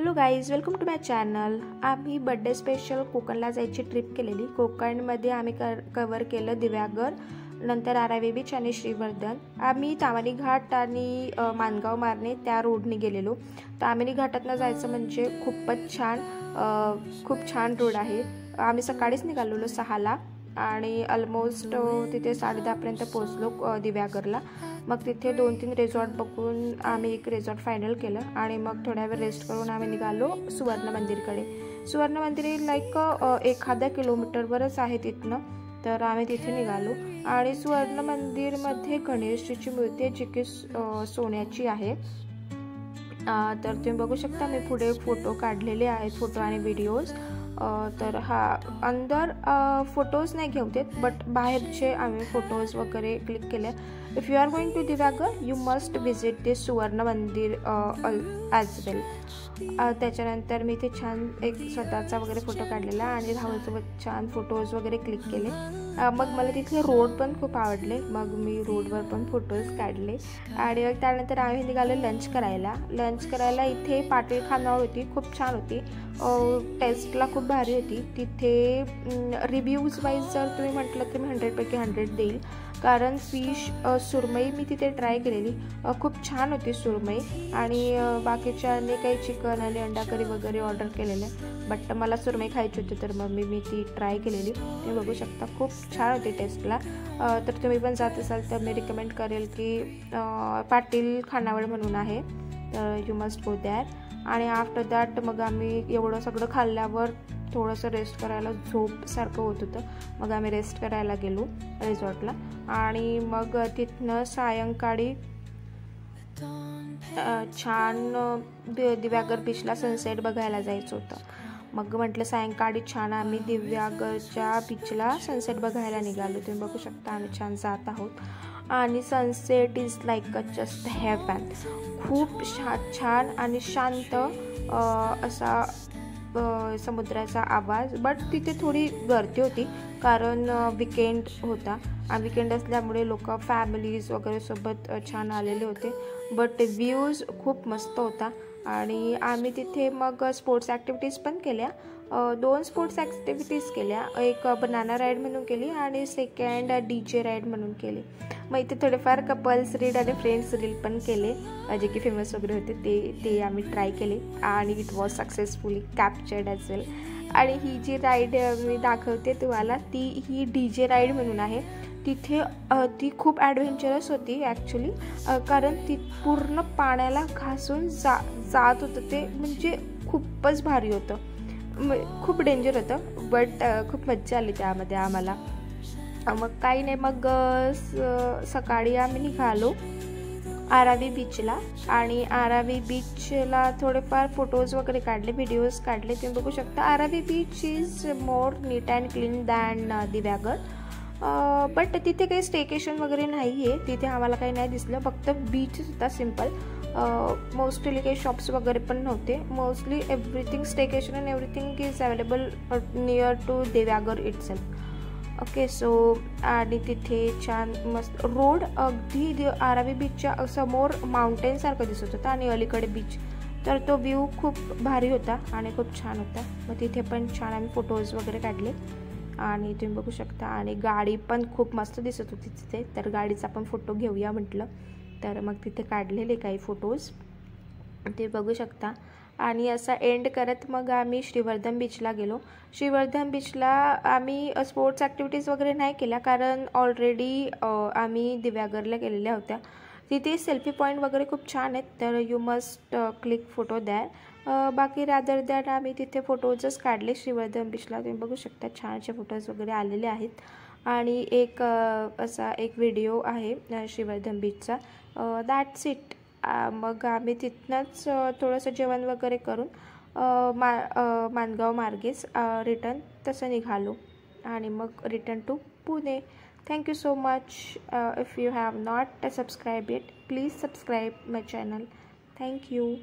Hello guys, welcome to my channel. आम्ही birthday special कोकणला जायची ट्रिप केलेली। कोकणमध्ये आम्ही कवर केलं दिव्यागर, नंतर आरावी बीच आणि श्रीवर्धन। आम्ही ताम्हिणी घाट आणि मानगाव मार्णे त्या रोडने गेलेलो। ताम्हिणी घाटातनं जायचं म्हणजे खूप छान रोड आहे। आम्ही सकाळीच निघालेलो 6ला आणि ऑलमोस्ट तिथे 10:30पर्यंत पोहोचलो दिव्यागरला। मग तिथे 2-3 रिसॉर्ट बघून आम्ही एक रिसॉर्ट फायनल केलं आणि मग थोड्या वेळ रेस्ट करून आम्ही निघालो सुवर्ण मंदिरकडे। सुवर्ण मंदिर लाईक 1 किलोमीटरवरच आहे तिथनं, तर आम्ही तिथे निघालो। आणि सुवर्ण मंदिरमध्ये गणेशजीची मूर्ती आहे जी की सोन्याची आहे। तर तुम्ही बघू शकता, मी पुढे फोटो काढलेले आहेत, फोटो आणि व्हिडिओज। तर अंदर फोटोज नाही घेऊ देत, बट बाहेरचे आम्ही फोटोज वगैरे क्लिक केले। If you are going to Diveagar you must visit this Suvarna Mandir as वेल। त्याच्यानंतर मी इथे छान एक स्वतःचा वगैरे फोटो काढलेला आणि राहुलसोबत छान फोटोज वगैरे क्लिक केले। मग मला तिथले रोड पण खूप आवडले, मग मी रोडवर पण फोटोज काढले। आणि मग त्यानंतर आम्ही निघालो लंच करायला। इथे पाटील खानावळ होती, खूप छान होती, टेस्टला खूप भारी होती। तिथे रिव्ह्यूज वाईज जर तुम्ही म्हटलं तर मी 100पैकी 100 देईल, कारण फिश सुरमई मी तिथे ट्राय केलेली, खूप छान होती सुरमई। आणि बाकीच्याने काही चिकन आणि अंडा करी वगैरे ऑर्डर केलेलं, बट मला सुरमई खायची होती, तर मग मी ती ट्राय केलेली। तुम्ही बघू शकता खूप छान होती टेस्टला। तर तुम्ही पण जात असाल तर मी रिकमेंड करेल की पाटील खानावळ म्हणून आहे, तर यू मस्ट गो दॅर। आणि आफ्टर दॅट मग आम्ही एवढं सगळं खाल्ल्यावर थोडंसं रेस्ट करायला झोपसारखं होत होतं, मग आम्ही रेस्ट करायला गेलो रिसॉर्टला। आणि मग तिथनं सायंकाळी छान दिव्यागर बीचला सनसेट बघायला जायचं होतं। मग म्हटलं सायंकाळी छान आम्ही दिव्यागरच्या बीचला सनसेट बघायला निघालो। तुम्ही बघू शकता आम्ही छान जात आहोत आणि sunset is like just heaven. खूप छान आणि शांत असा समुद्राचा आवाज, बट तिथे थोडी गर्दी होती कारण वीकेंड होता आणि वीकेंड असल्यामुळे लोक फॅमिलीज वगैरे सोबत छान आलेले होते, बट व्ह्यूज खूप मस्त होता। आणि आम्ही तिथे मग स्पोर्ट्स ॲक्टिव्हिटीज पण केल्या, 2 स्पोर्ट्स ॲक्टिव्हिटीज केल्या, एक बनाना राईड म्हणून केली आणि सेकंड DJ राईड म्हणून केली। मग इथे थोडेफार कपल्स रीड आणि फ्रेंड्स रील पण केले, जे की फेमस वगैरे होते ते आम्ही ट्राय केले आणि it was successfully captured as well. आणि ही जी राईड मी दाखवते तुम्हाला ही DJ राईड म्हणून आहे। तिथे ती खूप ॲडव्हेंचरस होती ॲक्च्युली, कारण ती पूर्ण पाण्याला घासून जात होतं, ते म्हणजे खूपच भारी होतं, खूप डेंजर होतं, बट खूप मज्जा आली त्यामध्ये आम्हाला। मग काही नाही, मग सकाळी आम्ही निघालो आरावी बीचला आणि आरावी बीचला थोडेफार फोटोज वगैरे काढले, व्हिडिओज काढले। तुम्ही बघू शकता Aravi beach is more neat and clean than Diveagar, but तिथे काही स्टेकेशन वगैरे नाही आहे, तिथे आम्हाला काही नाही दिसलं, फक्त बीच होता सिम्पल। मोस्टली काही शॉप्स वगैरे पण नव्हते, mostly everything staycation and everything is available near to Diveagar itself. Okay, so आणि तिथे छान मस्त रोड, अगदी आरावी बीचच्या समोर माउंटेनसारखं दिसत होतं आणि अलीकडे बीच, तर तो व्ह्यू खूप भारी होता आणि खूप छान होता। मग तिथे पण छान आम्ही फोटोज वगैरे काढले आणि तुम्ही बघू शकता, आणि गाडी पण खूप मस्त दिसत होती तिथे, तर गाडीचा पण फोटो घेऊया म्हटलं, तर मग तिथे काढलेले काही फोटोज ते बघू शकता। आणि असा एंड करत मग आम्ही श्रीवर्धन बीचला गेलो। श्रीवर्धन बीचला आम्ही स्पोर्ट्स ॲक्टिव्हिटीज वगैरे नाही केल्या, कारण ऑलरेडी आम्ही दिव्यागरला गेलेल्या होत्या। तिथे सेल्फी पॉईंट वगैरे खूप छान आहेत, तर you must click photo there. बाकी रादर दॅन आम्ही तिथे फोटोजच काढले श्रीवर्धन बीचला। तुम्ही बघू शकता छानसे फोटोज वगैरे आलेले आहेत आणि एक असा एक व्हिडिओ आहे श्रीवर्धन बीचचा, दॅट्स इट। मग आम्ही तिथनंच थोडंसं जेवण वगैरे करून मानगाव मार्गेच रिटर्न तसं निघालो आणि मग return to Pune. Thank you so much. If you have not subscribe it, please subscribe my channel. Thank you.